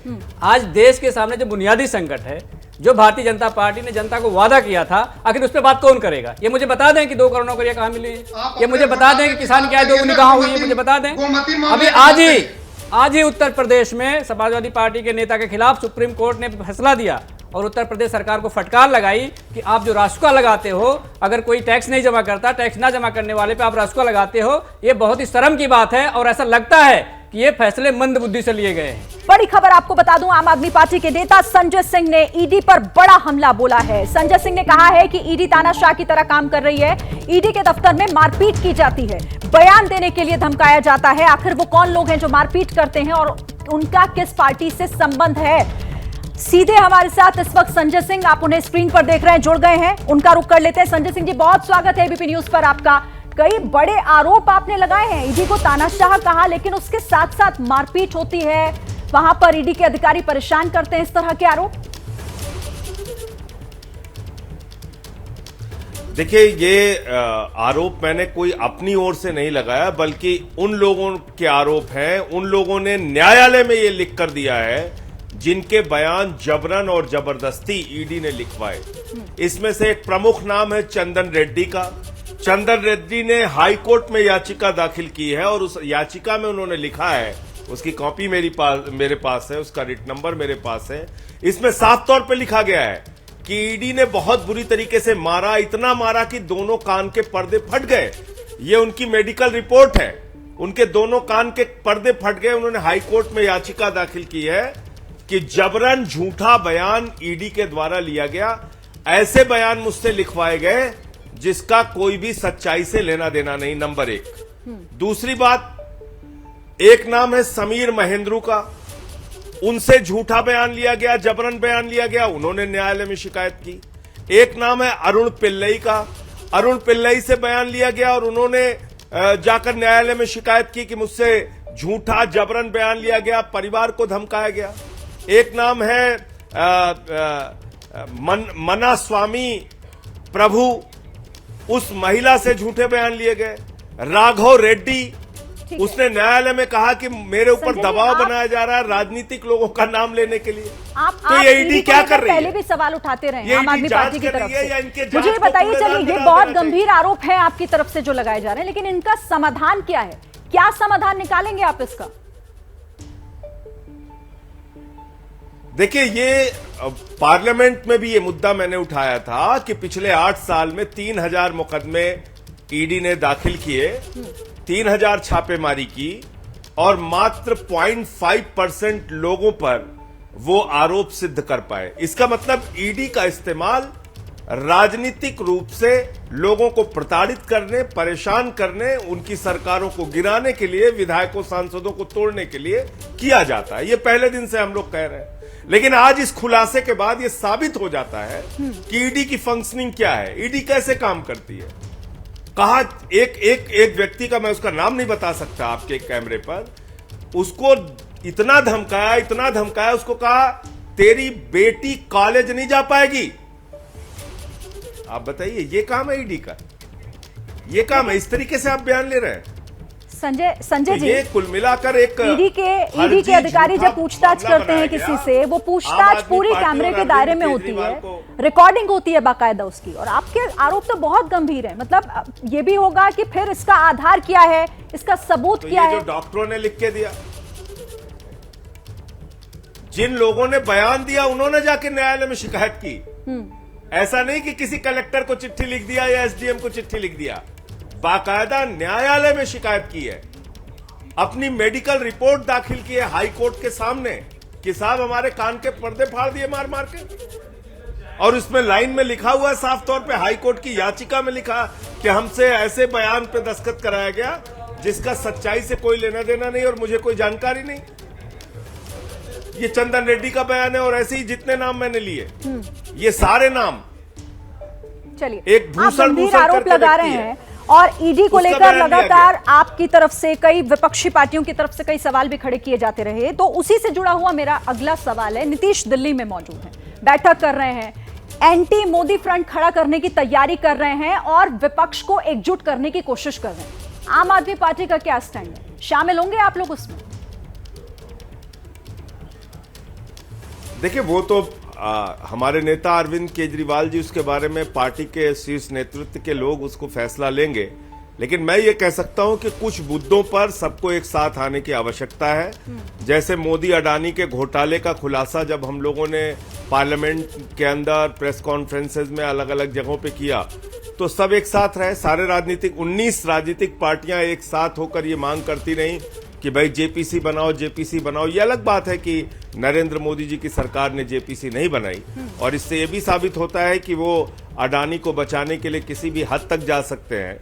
आज देश के सामने जो बुनियादी संकट है, जो भारतीय जनता पार्टी ने जनता को वादा किया था, आखिर उस पर बात कौन करेगा? ये मुझे बता दें कि 2 करोड़ नौकरियां कहाँ मिली है, ये मुझे बता दें कि किसान की आय दोगुनी कहाँ हुई है, मुझे बता दें। अभी आज ही उत्तर प्रदेश में समाजवादी पार्टी के नेता के खिलाफ सुप्रीम कोर्ट ने फैसला दिया, और उत्तर प्रदेश सरकार को फटकार लगाई कि आप जो रासुका लगाते हो, अगर कोई टैक्स नहीं जमा करता, टैक्स ना जमा करने वाले पे आप रासुका लगाते हो, ये बहुत ही शर्म की बात है और ऐसा लगता है कि ये फैसले मंद बुद्धि से लिए गए हैं। बड़ी खबर आपको बता दूं, आम आदमी पार्टी के नेता संजय सिंह ने ईडी पर बड़ा हमला बोला है। संजय सिंह ने कहा है कि ईडी तानाशाह की तरह काम कर रही है, ईडी के दफ्तर में मारपीट की जाती है, बयान देने के लिए धमकाया जाता है। आखिर वो कौन लोग हैं जो मारपीट करते हैं और उनका किस पार्टी से संबंध है? सीधे हमारे साथ इस वक्त संजय सिंह, आप उन्हें स्क्रीन पर देख रहे हैं, जुड़ गए हैं, उनका रुख कर लेते हैं। संजय सिंह जी, बहुत स्वागत है एबीपी न्यूज पर आपका। कई बड़े आरोप आपने लगाए हैं, ईडी को तानाशाह कहा, लेकिन उसके साथ साथ मारपीट होती है, वहां पर ईडी के अधिकारी परेशान करते हैं, इस तरह के आरोप। देखिए, ये आरोप मैंने कोई अपनी ओर से नहीं लगाया, बल्कि उन लोगों के आरोप हैं, उन लोगों ने न्यायालय में ये लिख कर दिया है जिनके बयान जबरन और जबरदस्ती ईडी ने लिखवाए। इसमें से एक प्रमुख नाम है चंदन रेड्डी का। चंदन रेड्डी ने हाई कोर्ट में याचिका दाखिल की है और उस याचिका में उन्होंने लिखा है, उसकी कॉपी मेरे पास है, उसका रिट नंबर मेरे पास है। इसमें साफ तौर पे लिखा गया है कि ईडी ने बहुत बुरी तरीके से मारा, इतना मारा कि दोनों कान के पर्दे फट गए। ये उनकी मेडिकल रिपोर्ट है, उनके दोनों कान के पर्दे फट गए। उन्होंने हाई कोर्ट में याचिका दाखिल की है कि जबरन झूठा बयान ईडी के द्वारा लिया गया, ऐसे बयान मुझसे लिखवाए गए जिसका कोई भी सच्चाई से लेना देना नहीं, नंबर एक। दूसरी बात, एक नाम है समीर महेंद्रू का, उनसे झूठा बयान लिया गया, जबरन बयान लिया गया, उन्होंने न्यायालय में शिकायत की। एक नाम है अरुण पिल्लई का, अरुण पिल्लई से बयान लिया गया और उन्होंने जाकर न्यायालय में शिकायत की कि मुझसे झूठा जबरन बयान लिया गया, परिवार को धमकाया गया। एक नाम है मना स्वामी प्रभु, उस महिला से झूठे बयान लिए गए। राघव रेड्डी, उसने न्यायालय में कहा कि मेरे ऊपर दबाव बनाया जा रहा है राजनीतिक लोगों का नाम लेने के लिए। तो ये ईडी क्या कर रही है? पहले भी सवाल उठाते रहे आम आदमी पार्टी की तरफ से। मुझे ये बताइए, चलिए, ये बहुत गंभीर आरोप है आपकी तरफ से जो लगाए जा रहे हैं, लेकिन इनका समाधान क्या है? क्या समाधान निकालेंगे आप इसका? देखिए, ये पार्लियामेंट में भी ये मुद्दा मैंने उठाया था कि पिछले 8 साल में 3000 मुकदमे ईडी ने दाखिल किए, 3000 छापेमारी की और मात्र 0.5% लोगों पर वो आरोप सिद्ध कर पाए। इसका मतलब ईडी का इस्तेमाल राजनीतिक रूप से लोगों को प्रताड़ित करने, परेशान करने, उनकी सरकारों को गिराने के लिए, विधायकों सांसदों को तोड़ने के लिए किया जाता है। ये पहले दिन से हम लोग कह रहे हैं, लेकिन आज इस खुलासे के बाद ये साबित हो जाता है कि ईडी की फंक्शनिंग क्या है, ईडी कैसे काम करती है। कहा एक व्यक्ति का, मैं उसका नाम नहीं बता सकता आपके कैमरे पर, उसको इतना धमकाया, उसको कहा तेरी बेटी कॉलेज नहीं जा पाएगी। आप बताइए, ये काम है ईडी का? ये काम है? इस तरीके से आप बयान ले रहे हैं? संजय जी, ये कुल मिलाकर एक ईडी के अधिकारी जब पूछताछ करते हैं किसी से, वो पूछताछ पूरी कैमरे के दायरे में होती है, रिकॉर्डिंग होती है बाकायदा उसकी, और आपके आरोप तो बहुत गंभीर है। मतलब ये भी होगा कि फिर इसका आधार क्या है, इसका सबूत क्या है? जो डॉक्टरों ने लिख के दिया, जिन लोगों ने बयान दिया, उन्होंने जाके न्यायालय में शिकायत की। ऐसा नहीं कि किसी कलेक्टर को चिट्ठी लिख दिया या एसडीएम को चिट्ठी लिख दिया, बाकायदा न्यायालय में शिकायत की है, अपनी मेडिकल रिपोर्ट दाखिल की है हाई कोर्ट के सामने कि साहब हमारे कान के पर्दे फाड़ दिए मार मार के। और उसमें लाइन में लिखा हुआ है साफ तौर पे, हाई कोर्ट की याचिका में लिखा कि हमसे ऐसे बयान पे दस्तखत कराया गया जिसका सच्चाई से कोई लेना देना नहीं और मुझे कोई जानकारी नहीं। ये चंदन रेड्डी का बयान है और ऐसे ही जितने नाम मैंने लिए, ये सारे नाम। चलिए, एक भूषण आरोप लगा रहे हैं और ईडी को लेकर लगातार आपकी तरफ से, कई विपक्षी पार्टियों की तरफ से कई सवाल भी खड़े किए जाते रहे। तो उसी से जुड़ा हुआ मेरा अगला सवाल है, नीतीश दिल्ली में मौजूद हैं, बैठक कर रहे हैं, एंटी मोदी फ्रंट खड़ा करने की तैयारी कर रहे हैं और विपक्ष को एकजुट करने की कोशिश कर रहे हैं। आम आदमी पार्टी का क्या स्टैंड है? शामिल होंगे आप लोग उसमें? देखिए, वो तो हमारे नेता अरविंद केजरीवाल जी, उसके बारे में पार्टी के शीर्ष नेतृत्व के लोग उसको फैसला लेंगे। लेकिन मैं ये कह सकता हूं कि कुछ मुद्दों पर सबको एक साथ आने की आवश्यकता है। जैसे मोदी अडानी के घोटाले का खुलासा जब हम लोगों ने पार्लियामेंट के अंदर प्रेस कॉन्फ्रेंसेस में अलग अलग जगहों पे किया, तो सब एक साथ रहे, सारे 19 राजनीतिक पार्टियां एक साथ होकर ये मांग करती रहीं कि भाई जेपीसी बनाओ, जेपीसी बनाओ। ये अलग बात है कि नरेंद्र मोदी जी की सरकार ने जेपीसी नहीं बनाई, और इससे ये भी साबित होता है कि वो अडानी को बचाने के लिए किसी भी हद तक जा सकते हैं।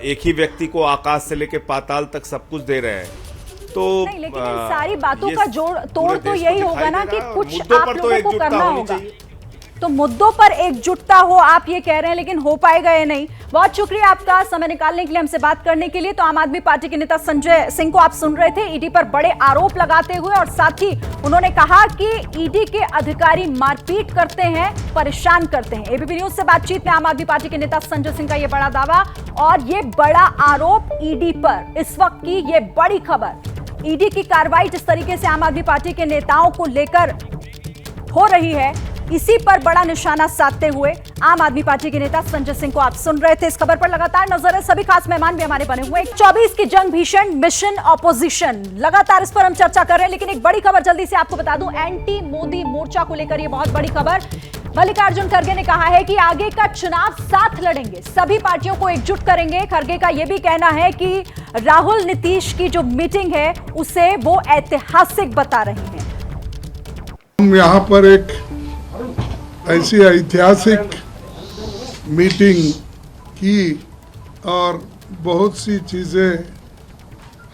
एक ही व्यक्ति को आकाश से लेकर पाताल तक सब कुछ दे रहे हैं। तो नहीं, लेकिन इन सारी बातों का जोड़ तोड़ तो यही होगा ना कि कुछ आप लोगों को करना होगा। तो मुद्दों पर एकजुटता हो, आप ये कह रहे हैं, लेकिन हो पाएगा या नहीं। बहुत शुक्रिया आपका समय निकालने के लिए, हमसे बात करने के लिए। तो आम आदमी पार्टी के नेता संजय सिंह को आप सुन रहे थे, ईडी पर बड़े आरोप लगाते हुए, और साथ ही उन्होंने कहा कि ईडी के अधिकारी मारपीट करते हैं, परेशान करते हैं। एबीपी न्यूज से बातचीत में आम आदमी पार्टी के नेता संजय सिंह का यह बड़ा दावा और ये बड़ा आरोप ईडी पर। इस वक्त की ये बड़ी खबर, ईडी की कार्रवाई जिस तरीके से आम आदमी पार्टी के नेताओं को लेकर हो रही है, इसी पर बड़ा निशाना साधते हुए आम आदमी पार्टी के नेता संजय सिंह को आप सुन रहे थे। इस खबर पर लगातार नजर है, सभी खास मेहमान भी हमारे बने हुए। 24 की जंग भीषण, मिशन ऑपोजिशन, लगातार इस पर हम चर्चा कर रहे हैं। लेकिन एक बड़ी खबर जल्दी से आपको बता दूं, एंटी मोदी मोर्चा को लेकर ये बहुत बड़ी खबर। मल्लिकार्जुन खड़गे ने कहा है कि आगे का चुनाव साथ लड़ेंगे, सभी पार्टियों को एकजुट करेंगे। खड़गे का यह भी कहना है कि राहुल नीतीश की जो मीटिंग है उसे वो ऐतिहासिक बता रहे हैं। हम यहाँ पर एक ऐसी ऐतिहासिक मीटिंग की और बहुत सी चीज़ें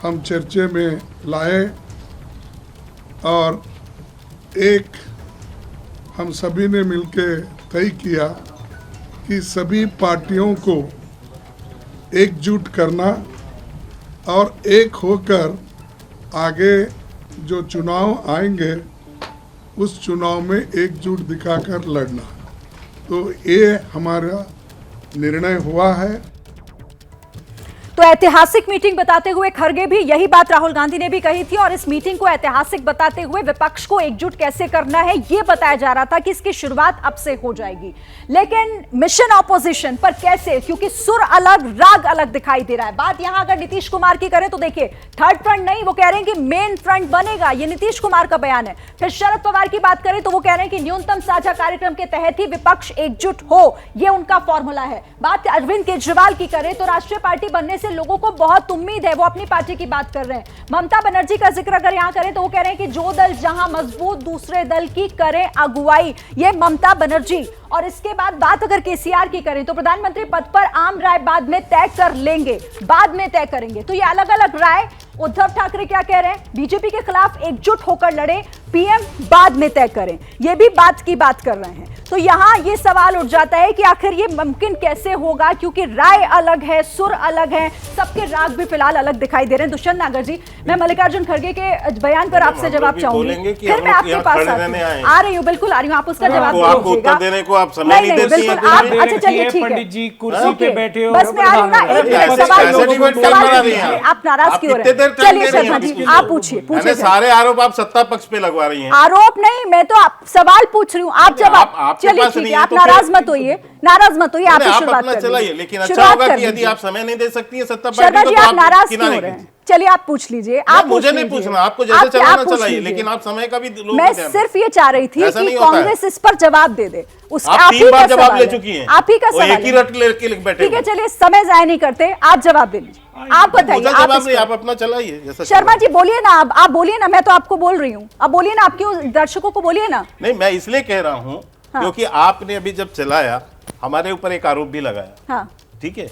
हम चर्चे में लाए, और एक हम सभी ने मिलकर तय किया कि सभी पार्टियों को एकजुट करना और एक होकर आगे जो चुनाव आएंगे उस चुनाव में एकजुट दिखाकर लड़ना। तो ये हमारा निर्णय हुआ है। तो ऐतिहासिक मीटिंग बताते हुए खड़गे भी यही बात राहुल गांधी ने भी कही थी, और इस मीटिंग को ऐतिहासिक बताते हुए विपक्ष को एकजुट कैसे करना है यह बताया जा रहा था कि इसकी शुरुआत अब से हो जाएगी। लेकिन मिशन ऑपोजिशन पर कैसे, क्योंकि सुर अलग राग अलग दिखाई दे रहा है। बात यहां अगर नीतीश कुमार की करें तो देखिए, थर्ड फ्रंट नहीं, वो कह रहे हैं कि मेन फ्रंट बनेगा, ये नीतीश कुमार का बयान है। फिर शरद पवार की बात करें तो वो कह रहे हैं कि न्यूनतम साझा कार्यक्रम के तहत ही विपक्ष एकजुट हो, ये उनका फॉर्मूला है। बात अरविंद केजरीवाल की करें तो राष्ट्रीय पार्टी बनने से लोगों को बहुत उम्मीद है, वो अपनी पार्टी की बात कर रहे हैं। ममता बनर्जी का जिक्र अगर यहां करें तो वो कह रहे हैं कि जो दल जहां मजबूत दूसरे दल की करे अगुवाई, ये ममता बनर्जी। और इसके बाद बात अगर केसीआर की करें तो प्रधानमंत्री पद पर आम राय बाद में तय कर लेंगे, बाद में तय करेंगे। तो ये अलग अलग राय। उद्धव ठाकरे क्या कह रहे हैं, बीजेपी के खिलाफ एकजुट होकर लड़े, पीएम बाद में तय करें, ये भी बात की बात कर रहे हैं। तो यहां ये सवाल उठ जाता है कि आखिर ये मुमकिन कैसे होगा, क्योंकि राय अलग है, सुर अलग है, सबके राग भी फिलहाल अलग दिखाई दे रहे हैं। दुष्यंत नागर जी, मैं मल्लिकार्जुन खड़गे के बयान पर आपसे जवाब चाहूंगी, फिर मैं आपके पास आ रही हूँ। बिल्कुल आ रही हूँ, आप उसका जवाब दीजिएगा। आप समय नहीं देती हैं। अच्छा चलिए ठीक है, पंडित जी कुर्सी पे बैठे हो, बस मैं आ रही हूँ ना, एक सवाल आप नाराज क्यों हो रहे हैं? चलिए शर्मा जी आप पूछिए। सारे आरोप आप सत्ता पक्ष पे लगवा रही हैं। आरोप नहीं, मैं तो आप सवाल पूछ रही हूँ, आप जवाब। चलिए ठीक है, आप नाराज मत होइए, आप शुरुआत चलाइए। लेकिन अच्छा होगा कि यदि आप समय नहीं दे सकती है सत्ता शर्मा जी, आप नाराज क्यों हो रहे हैं? चलिए आप पूछ लीजिए। आप मुझे नहीं पूछना, आपको जैसे चलाना चलाइए, लेकिन आप समय का भी मैं सिर्फ ये चाह रही थी कि कांग्रेस इस पर जवाब दे दे। आप 3 बार जवाब ले चुकी हैं, आप ही का सवाल एक ही रट लेके बैठे। ठीक है, चलिए समय जाया नहीं करते, आप जवाब दे लीजिए। आप बताइए, आप अपना चलाइए। शर्मा जी बोलिए ना, आप बोलिए ना, मैं तो आपको बोल रही हूँ, आप बोलिए ना, आप क्यों दर्शकों को बोलिए ना। नहीं, मैं इसलिए कह रहा हूँ क्योंकि आपने अभी जब चलाया हमारे ऊपर एक आरोप भी लगाया, ठीक है।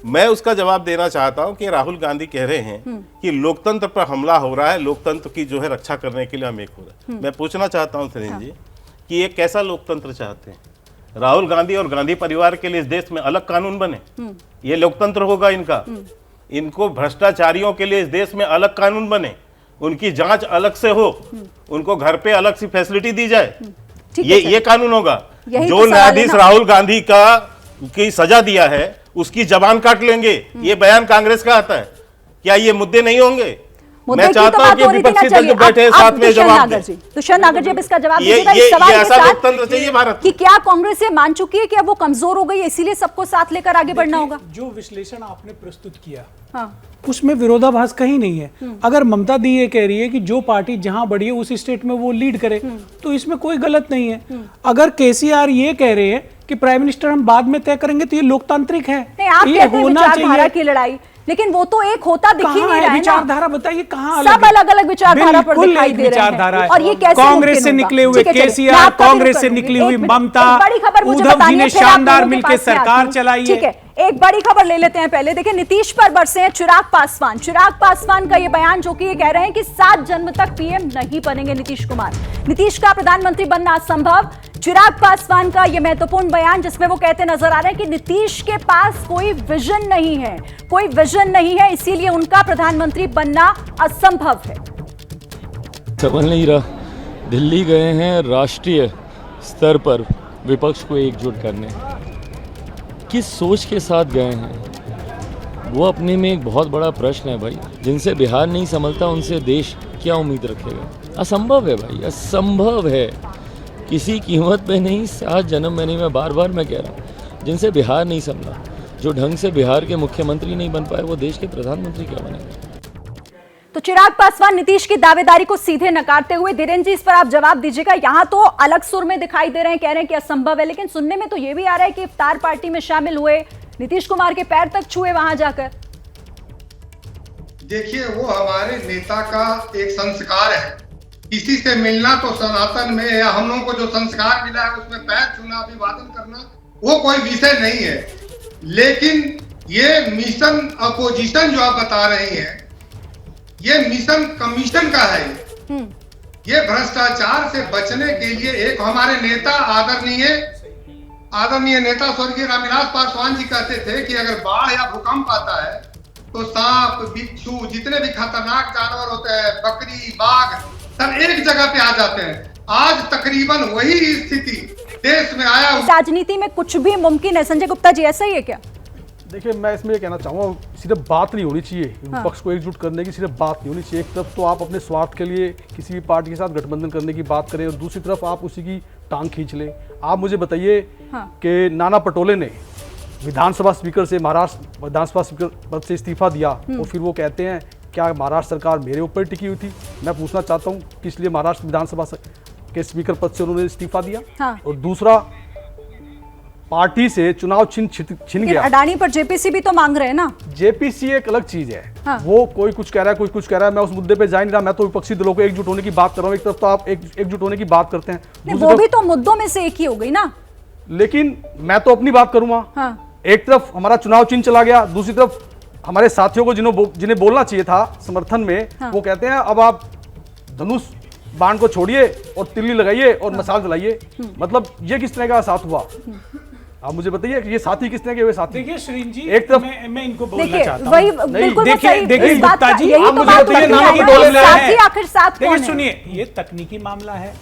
मैं उसका जवाब देना चाहता हूं कि राहुल गांधी कह रहे हैं कि लोकतंत्र पर हमला हो रहा है, लोकतंत्र की जो है रक्षा करने के लिए हम एक हो रहे हैं। मैं पूछना चाहता हूं सुनील जी कि ये कैसा लोकतंत्र चाहते हैं? राहुल गांधी और गांधी परिवार के लिए इस देश में अलग कानून बने, ये लोकतंत्र होगा इनका? इनको भ्रष्टाचारियों के लिए इस देश में अलग कानून बने, उनकी जांच अलग से हो, उनको घर पे अलग सी फैसिलिटी दी जाए, ये कानून होगा? जो न्यायाधीश राहुल गांधी की सजा दिया है उसकी जबान काट लेंगे, ये बयान कांग्रेस का आता है, क्या ये मुद्दे नहीं होंगे? मुद्दे मैं की तो चाहता हूं बात कि हो रही थी ना, विपक्षी दल चलिए जो बैठे हैं अब साथ में दुष्यंत जवाब नागर दें। जी, दुष्यंत नागर जी अब इसका जवाब ये- दीजिएगा ये- इस सवाल ये के ऐसा साथ लोकतंत्र चाहिए भारत कि क्या कांग्रेस ये मान चुकी है कि अब वो कमजोर हो गई है, इसीलिए सबको साथ लेकर आगे बढ़ना होगा? जो विश्लेषण आपने प्रस्तुत किया हाँ, उसमें विरोधाभास कहीं नहीं है। अगर ममता दी ये कह रही है कि जो पार्टी जहां बढ़ी है उस स्टेट में वो लीड करे, तो इसमें कोई गलत नहीं है। अगर केसीआर ये कह रहे हैं कि प्राइम मिनिस्टर हम बाद में तय करेंगे, तो ये लोकतांत्रिक है, नहीं आप ये कहते हैं होना विचारधारा चाहिए। की लड़ाई, लेकिन वो तो एक होता दिख ही कहाँ नहीं है रहा है ना। विचारधारा? बताइए कहाँ सब अलग अलग विचारधारा पर बिल्कुल दिखाई एक दे रहे विचारधारा हैं है। और ये कैसे कांग्रेस मुमकिन से होगा? निकले हुए ठीक है, चलिए, मैं केसीआर, आपका भी कांग्रेस रुख से करूंगी। निकली हुई एक मिनट, ममता, एक बड़ी खबर मुझे उद्धव जी बतानी ने है, फिर आप शानदार लोगों के मिलकर पास से सरकार आती हूं। चलाई है। ठीक है, एक बड़ी खबर ले लेते हैं पहले। देखिए, नीतीश पर बरसे हैं चिराग पासवान। चिराग पासवान का ये बयान जो कि ये कह रहे हैं कि 7 जनवरी तक पीएम नहीं बनेंगे नीतीश कुमार। नीतीश का प्रधानमंत्री बनना असंभव। चिराग पासवान का ये महत्वपूर्ण बयान जिसमें वो कहते नजर आ रहे हैं कि नीतीश के पास कोई विजन नहीं है, कोई विजन नहीं है, इसीलिए उनका प्रधानमंत्री बनना असंभव है। समझ नहीं रहा, दिल्ली गए हैं राष्ट्रीय स्तर पर विपक्ष को एकजुट करने, किस सोच के साथ गए हैं वो अपने में एक बहुत बड़ा प्रश्न है भाई। जिनसे बिहार नहीं संभलता उनसे देश क्या उम्मीद रखेगा? असंभव है भाई, असंभव है, किसी कीमत पे नहीं। 7 जन्म में नहीं, मैं बार बार मैं कह रहा हूँ, जिनसे बिहार नहीं संभला, जो ढंग से बिहार के मुख्यमंत्री नहीं बन पाए, वो देश के प्रधानमंत्री क्या बनेंगे? तो चिराग पासवान नीतीश की दावेदारी को सीधे नकारते हुए, धीरेन्द्र जी इस पर आप जवाब दीजिएगा। यहां तो अलग सुर में दिखाई दे रहे हैं, कह रहे हैं कि असंभव है, लेकिन सुनने में तो यह भी आ रहा है कि इफ्तार पार्टी में शामिल हुए, नीतीश कुमार के पैर तक छुए वहां जाकर। देखिए, वो हमारे नेता का एक संस्कार है। किसी से मिलना तो सनातन में, या हम लोगों को जो संस्कार मिला है उसमें पैर छूना, अभिवादन करना, वो कोई विषय नहीं है। लेकिन ये मिशन अपोजिशन जो आप बता रही हैं, ये मिशन कमीशन का है। ये भ्रष्टाचार से बचने के लिए एक हमारे नेता आदरणीय नेता स्वर्गीय रामविलास पासवान जी कहते थे कि अगर बाढ़ या भूकंप आता है तो सांप, बिच्छू, जितने भी खतरनाक जानवर होते हैं, बकरी, बाघ, सब एक जगह पे आ जाते हैं। आज तकरीबन वही स्थिति देश में आया। राजनीति में कुछ भी मुमकिन है, संजय गुप्ता जी, ऐसा ही है क्या? देखिए, मैं इसमें ये कहना चाहूँगा, सिर्फ बात नहीं होनी चाहिए विपक्ष को एकजुट करने की, सिर्फ बात नहीं होनी चाहिए। एक तरफ तो आप अपने स्वार्थ के लिए किसी भी पार्टी के साथ गठबंधन करने की बात करें और दूसरी तरफ आप उसी की टांग खींच लें। आप मुझे बताइए कि नाना पटोले ने विधानसभा स्पीकर से, महाराष्ट्र विधानसभा स्पीकर पद से इस्तीफा दिया और फिर वो कहते हैं क्या महाराष्ट्र सरकार मेरे ऊपर टिकी हुई थी? मैं पूछना चाहता हूँ कि इसलिए महाराष्ट्र विधानसभा के स्पीकर पद से उन्होंने इस्तीफा दिया। और दूसरा, पार्टी से चुनाव छिन गया। अडानी पर जेपीसी भी तो मांग रहे हैं ना। जेपीसी एक अलग चीज है। वो कोई कुछ कह रहा है, कोई कुछ कह रहा है, मैं उस मुद्दे पे जा नहीं रहा। मैं तो विपक्षी दलों को एकजुट होने की बात कर रहा हूँ। एक तरफ तो आप एकजुट होने की बात करते हैं, वो भी तो मुद्दों में से एक ही हो गई ना। लेकिन मैं तो अपनी बात करूंगा। एक तरफ हमारा चुनाव चिन्ह चला गया, दूसरी तरफ हमारे साथियों को जिन्हें बोलना चाहिए था समर्थन में, वो कहते हैं अब आप धनुष बाण को छोड़िए और तिल्ली लगाइए और मसाल जलाइए। मतलब ये किस तरह का साथ हुआ? आप मुझे बताइए कि ये साथी किस तरह के हुए साथी? देखिए श्रीन जी, एक तरफ मैं इनको बोलना चाहता हूं। वही बिल्कुल देखिए गुप्ता जी, आप मुझे बताइए नाम की टोले साथी आखिर साथ कौन है? देखिए सुनिए, ये तकनीकी मामला है।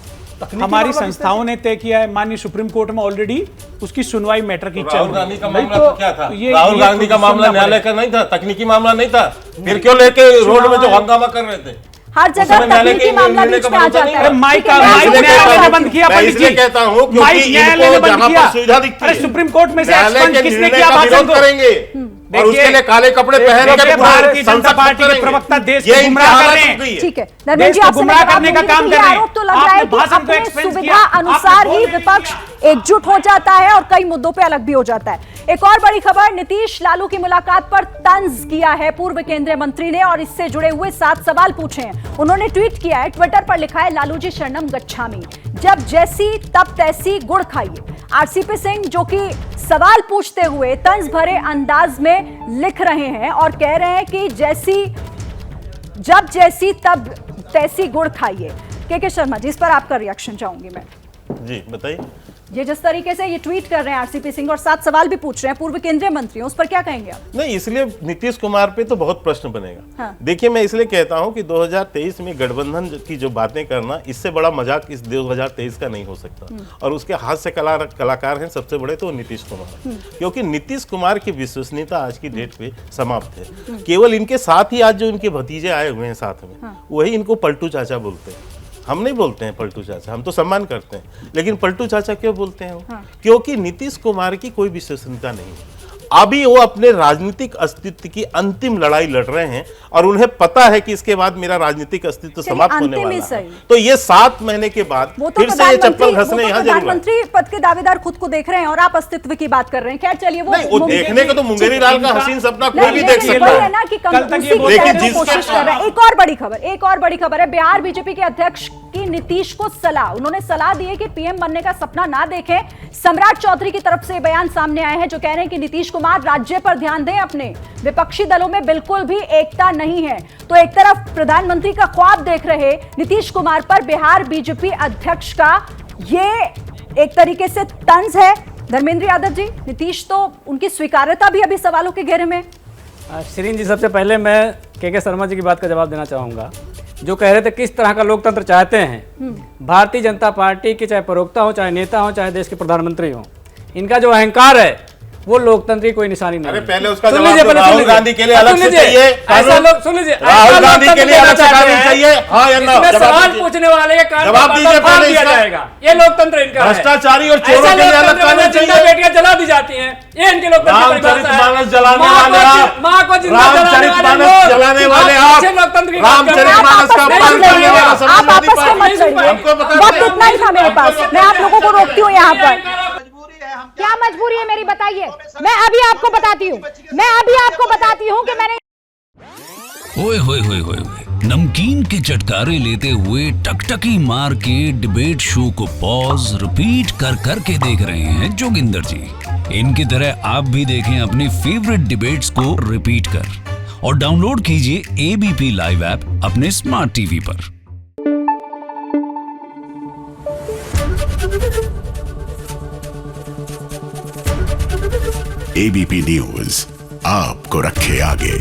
हमारी संस्थाओं ने तय किया है, माननीय सुप्रीम कोर्ट में ऑलरेडी उसकी सुनवाई मैटर की चल रही है। राहुल गांधी का मामला तो क्या था? राहुल गांधी का मामला न्यायालय का नहीं था, तकनीकी मामला नहीं था, फिर क्यों लेके रोड में जो हंगामा कर रहे थे? हर जगह तकनीकी मामला बीच में आ जाता है। माइक न्यायालय ने बंद किया। पंडित जी, कहता हूं माइक न्यायालय ने बंद किया। सुविधा दिखती है, अरे सुप्रीम कोर्ट में से न्यायालय एक्सपंज के किसने निर्णय किया? का भाषण विरोध को करेंगे और उसके लिए काले कपड़े पहन के भारतीय जनता पार्टी के प्रवक्ता देश को गुमराह कर रहे हैं। ठीक है, देश को गुमराह करने का काम कर रहे हैं। आरोप तो लग रहा है कि अपनी सुविधा अनुसार ही विपक्ष एकजुट हो जाता है और कई मुद्दों पे अलग भी हो जाता है। एक और बड़ी खबर, नीतीश लालू की मुलाकात पर तंज किया है पूर्व केंद्रीय मंत्री ने और इससे जुड़े हुए 7 सवाल पूछे हैं। उन्होंने ट्वीट किया है, ट्विटर पर लिखा है, लालू जी शरणम गच्छामी, जब जैसी तब तैसी गुड़ खाइए। आरसीपी सिंह जो कि सवाल पूछते हुए तंज भरे अंदाज में लिख रहे हैं और कह रहे हैं कि जब जैसी तब तैसी गुड़ खाइए। के शर्मा जी, इस पर आपका रिएक्शन चाहूंगी मैं। जी बताइए। ये जिस तरीके से ये ट्वीट कर रहे हैं आरसीपी सिंह और 7 सवाल भी पूछ रहे हैं पूर्व केंद्रीय मंत्री, उस पर क्या कहेंगे आप? नहीं, इसलिए नीतीश कुमार पे तो बहुत प्रश्न बनेगा। हाँ। देखिए, मैं इसलिए कहता हूं कि 2023 में गठबंधन की जो बातें करना, इससे बड़ा मजाक इस 2023 का नहीं हो सकता। और उसके हास्य कलाकार हैं सबसे बड़े तो नीतीश कुमार, क्योंकि नीतीश कुमार की विश्वसनीयता आज की डेट पे समाप्त है। केवल इनके साथ ही आज जो इनके भतीजे आए हुए हैं साथ में, वही इनको पलटू चाचा बोलते हैं। हम नहीं बोलते हैं पलटू चाचा, हम तो सम्मान करते हैं, लेकिन पलटू चाचा क्यों बोलते हैं वो? क्योंकि नीतीश कुमार की कोई विश्वसनीयता नहीं है। अभी वो अपने राजनीतिक अस्तित्व की अंतिम लड़ाई लड़ रहे हैं और उन्हें पता है कि इसके बाद मेरा राजनीतिक अस्तित्व समाप्त होने वाला है। तो ये 7 महीने के बाद फिर से ये चप्पल घसने यहाँ जरूर प्रधानमंत्री पद के दावेदार खुद को देख रहे हैं और आप अस्तित्व की बात कर रहे हैं। खैर चलिए, वो देखने को तो मुंगेरी लाल का हसीन सपना कोई भी देख सकता है ना कि कोशिश कर रहे हैं। एक और बड़ी खबर है, बिहार बीजेपी के अध्यक्ष की नीतीश को सलाह। उन्होंने सलाह दी है कि पीएम बनने का सपना ना देखें। सम्राट चौधरी की तरफ से बयान सामने आए हैं जो कह रहे हैं कि नीतीश कुमार राज्य पर ध्यान दें, अपने विपक्षी दलों में बिल्कुल भी एकता नहीं है। तो एक तरफ प्रधानमंत्री का ख्वाब देख रहे नीतीश कुमार पर बिहार बीजेपी अध्यक्ष का ये एक तरीके से तंज है। धर्मेंद्र यादव जी, नीतीश तो उनकी स्वीकार्यता भी अभी सवालों के घेरे में। शिरीन जी, सबसे पहले मैं के शर्मा जी की बात का जवाब देना चाहूंगा, जो कह रहे थे किस तरह का लोकतंत्र चाहते हैं। भारतीय जनता पार्टी के चाहे प्रवक्ता हो, चाहे नेता हो, चाहे देश के प्रधानमंत्री हो, इनका जो अहंकार है वो लोकतंत्र की कोई निशानी नहीं। अरे पहले उसका जवाब राहुल गांधी के लिए अलग से चाहिए। ऐसा लोग सुन लीजिए, राहुल गांधी के लिए अलग से कानून चाहिए। हाँ या ना? सवाल पूछने वाले के कान जवाब दीजिए पहले दिया जाएगा। ये लोकतंत्र इनका है। भ्रष्टाचारी और चोरों के लिए अलग कानून चाहिए। बेटियां जला दी जाती हैं, ये इनके लोकतंत्र की परिभाषा है। रामचरितमानस जलाने वाले आप, मां को जिंदा जलाने वाले आप, लोकतंत्र की रामचरितमानस का अपमान करने वाला समाजवादी पार्टी। हमको वक्त इतना ही था मेरे पास, मैं आप लोगों को रोकती हूँ यहाँ पर। क्या मजबूरी है मेरी, बताइए। मैं अभी आपको बताती हूँ कि मैंने ओए होए होए होए नमकीन के चटकारे लेते हुए टकटकी मार के डिबेट शो को पॉज रिपीट कर करके देख रहे हैं जोगिंदर जी। इनकी तरह आप भी देखें अपनी फेवरेट डिबेट्स को रिपीट कर और डाउनलोड कीजिए एबीपी लाइव ऐप अपने स्मार्ट टीवी पर। एबीपी न्यूज आपको रखे आगे।